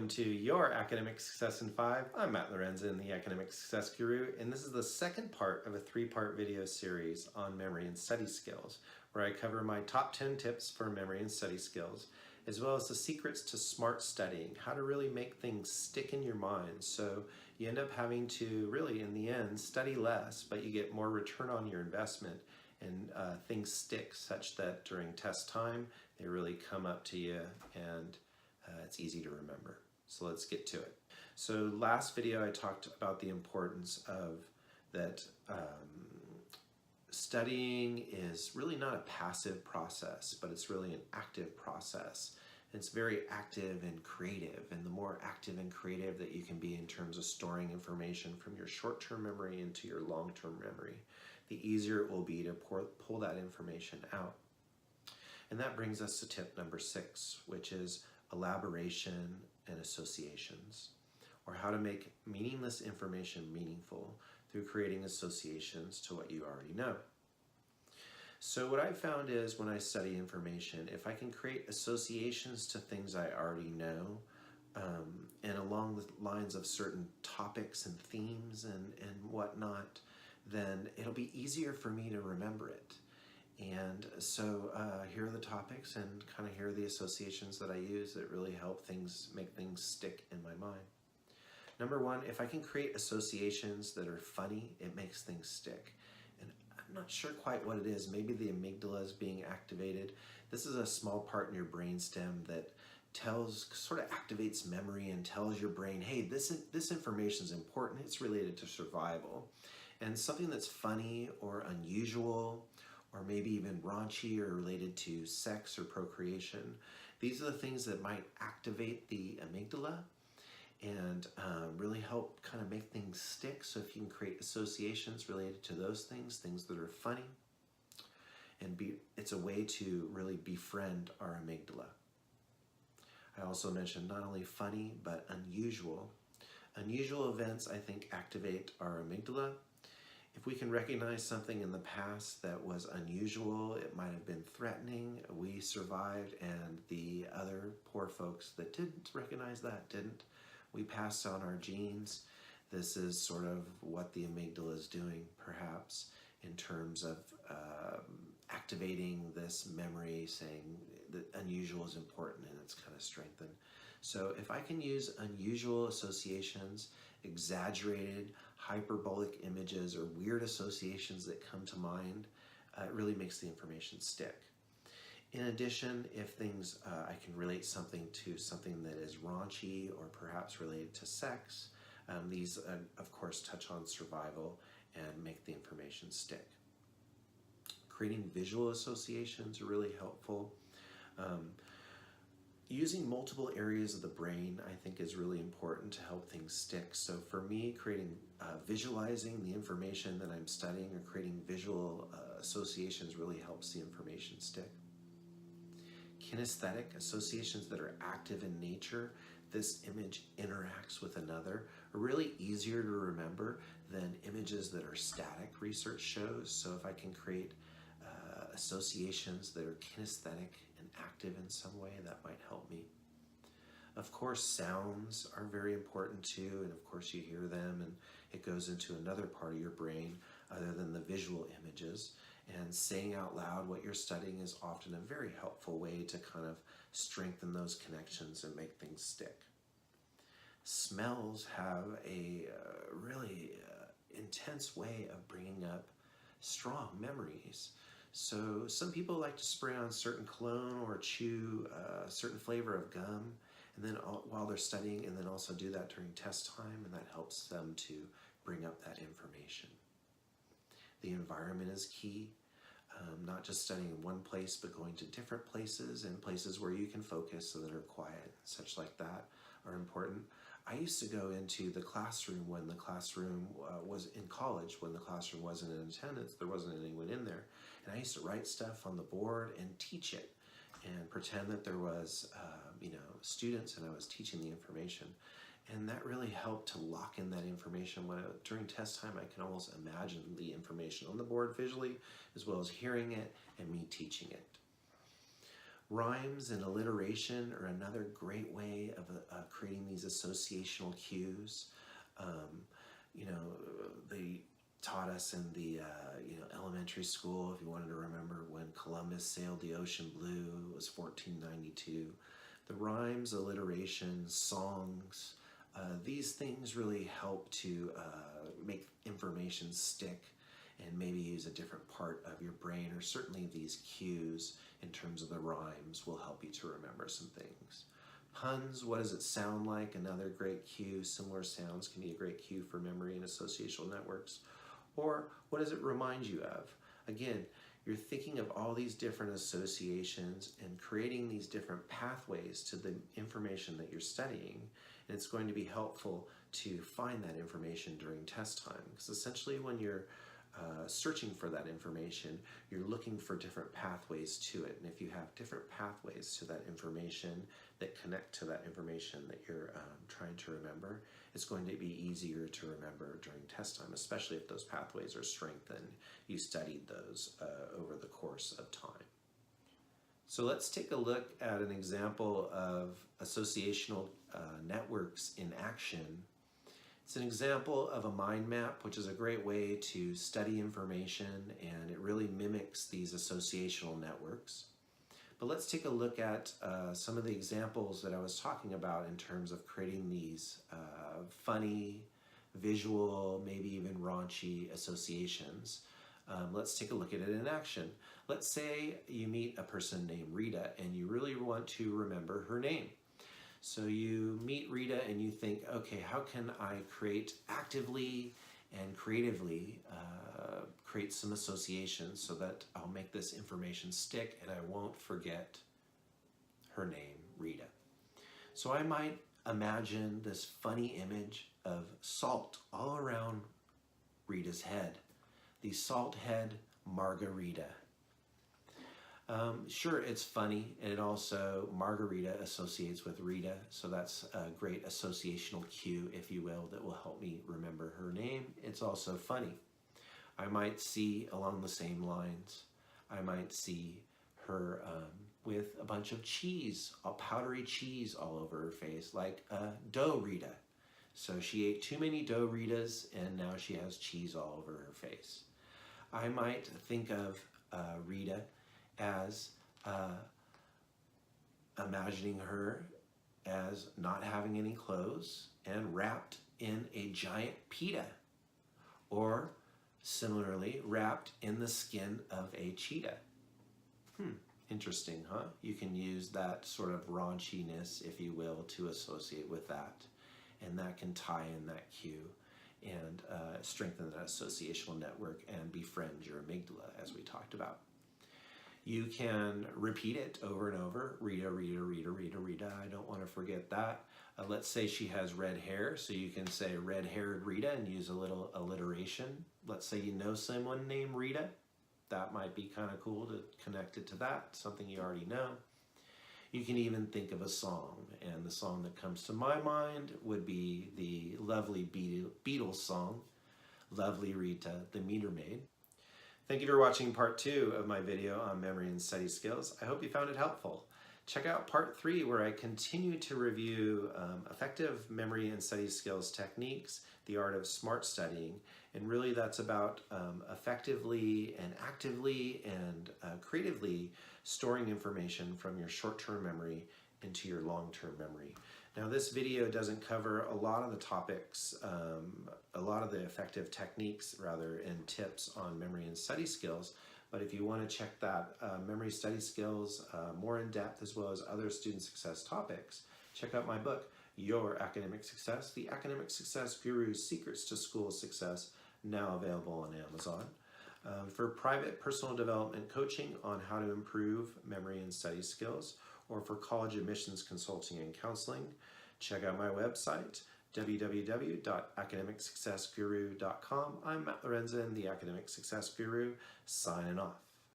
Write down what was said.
Welcome to Your Academic Success in 5. I'm Matt Lorenzen, the Academic Success Guru, and this is the second part of a 3-part video series on memory and study skills, where I cover my top 10 tips for memory and study skills, as well as the secrets to smart studying, how to really make things stick in your mind so you end up having to really, in the end, study less, but you get more return on your investment and things stick such that during test time, they really come up to you and it's easy to remember. So let's get to it. So last video I talked about the importance of that studying is really not a passive process, but it's really an active process. It's very active and creative, and the more active and creative that you can be in terms of storing information from your short-term memory into your long-term memory, the easier it will be to pull that information out. And that brings us to tip number 6, which is elaboration and associations, or how to make meaningless information meaningful through creating associations to what you already know. So what I've found is when I study information, if I can create associations to things I already know, and along the lines of certain topics and themes and whatnot, then it'll be easier for me to remember it. And so here are the topics and kind of here are the associations that I use that really help make things stick in my mind. Number 1, if I can create associations that are funny, it makes things stick. And I'm not sure quite what it is. Maybe the amygdala is being activated. This is a small part in your brainstem that sort of activates memory and tells your brain, hey, this information is important. It's related to survival. And something that's funny or unusual, or maybe even raunchy or related to sex or procreation. These are the things that might activate the amygdala and really help kind of make things stick. So if you can create associations related to those things that are funny, and it's a way to really befriend our amygdala. I also mentioned not only funny, but unusual. Unusual events, I think, activate our amygdala. If we can recognize something in the past that was unusual, it might have been threatening, we survived, and the other poor folks that didn't recognize that didn't. We passed on our genes. This is sort of what the amygdala is doing, perhaps, in terms of activating this memory, saying that unusual is important, and it's kind of strengthened. So if I can use unusual associations, exaggerated, hyperbolic images, or weird associations that come to mind, it really makes the information stick. In addition, if things, I can relate something to something that is raunchy or perhaps related to sex, these of course touch on survival and make the information stick. Creating visual associations are really helpful. Using multiple areas of the brain, I think, is really important to help things stick. So for me, visualizing the information that I'm studying or creating visual associations really helps the information stick. Kinesthetic associations that are active in nature, this image interacts with another, are really easier to remember than images that are static, research shows. So if I can create associations that are kinesthetic and active in some way, that might help me. Of course, sounds are very important too, and of course you hear them, and it goes into another part of your brain other than the visual images. And saying out loud what you're studying is often a very helpful way to kind of strengthen those connections and make things stick. Smells have a really intense way of bringing up strong memories. So some people like to spray on certain cologne or chew a certain flavor of gum, and then while they're studying, and then also do that during test time, and that helps them to bring up that information. The environment is key, not just studying in one place, but going to different places and places where you can focus so that are quiet, such like that are important. I used to go into the classroom when the classroom was in college, when the classroom wasn't in attendance, there wasn't anyone in there. And I used to write stuff on the board and teach it and pretend that there was, students and I was teaching the information. And that really helped to lock in that information. During test time, I can almost imagine the information on the board visually, as well as hearing it and me teaching it. Rhymes and alliteration are another great way of creating these associational cues. You know, they taught us in the elementary school, if you wanted to remember when Columbus sailed the ocean blue, it was 1492. The rhymes, alliteration, songs, these things really help to make information stick and maybe use a different part of your brain, or certainly these cues in terms of the rhymes will help you to remember some things. Puns, what does it sound like? Another great cue. Similar sounds can be a great cue for memory and associational networks. Or what does it remind you of? Again, you're thinking of all these different associations and creating these different pathways to the information that you're studying. And it's going to be helpful to find that information during test time. Because essentially when you're searching for that information, you're looking for different pathways to it. And if you have different pathways to that information that connect to that information that you're trying to remember, it's going to be easier to remember during test time, especially if those pathways are strengthened. You studied those over the course of time. So let's take a look at an example of associational networks in action. It's an example of a mind map, which is a great way to study information, and it really mimics these associational networks. But let's take a look at some of the examples that I was talking about in terms of creating these funny, visual, maybe even raunchy associations. Let's take a look at it in action. Let's say you meet a person named Rita and you really want to remember her name. So you meet Rita and you think, okay, how can I actively and creatively create some associations so that I'll make this information stick and I won't forget her name, Rita. So I might imagine this funny image of salt all around Rita's head, the salt head margarita. Sure, it's funny, and it also, margarita associates with Rita, so that's a great associational cue, if you will, that will help me remember her name. It's also funny. I might see along the same lines, I might see her with a bunch of cheese, powdery cheese all over her face, like a dough Rita. So she ate too many dough Ritas, and now she has cheese all over her face. I might think of Rita as imagining her as not having any clothes and wrapped in a giant pita, or similarly wrapped in the skin of a cheetah. Interesting, huh? You can use that sort of raunchiness, if you will, to associate with that, and that can tie in that cue and strengthen that associational network and befriend your amygdala, as we talked about. You can repeat it over and over. Rita, Rita, Rita, Rita, Rita. I don't want to forget that. Let's say she has red hair, so you can say red-haired Rita and use a little alliteration. Let's say you know someone named Rita. That might be kind of cool to connect it to that, something you already know. You can even think of a song, and the song that comes to my mind would be the lovely Beatles song, Lovely Rita, the Meter Maid. Thank you for watching part 2 of my video on memory and study skills. I hope you found it helpful. Check out part 3 where I continue to review effective memory and study skills techniques, the art of smart studying, and really that's about effectively and actively and creatively storing information from your short-term memory into your long-term memory. Now this video doesn't cover a lot of the topics, a lot of the effective techniques rather, and tips on memory and study skills, but if you want to check that memory study skills more in depth as well as other student success topics, check out my book, Your Academic Success, The Academic Success Guru's Secrets to School Success, now available on Amazon. For private personal development coaching on how to improve memory and study skills, or for college admissions consulting and counseling, check out my website, www.academicsuccessguru.com. I'm Matt Lorenzen, the Academic Success Guru, signing off.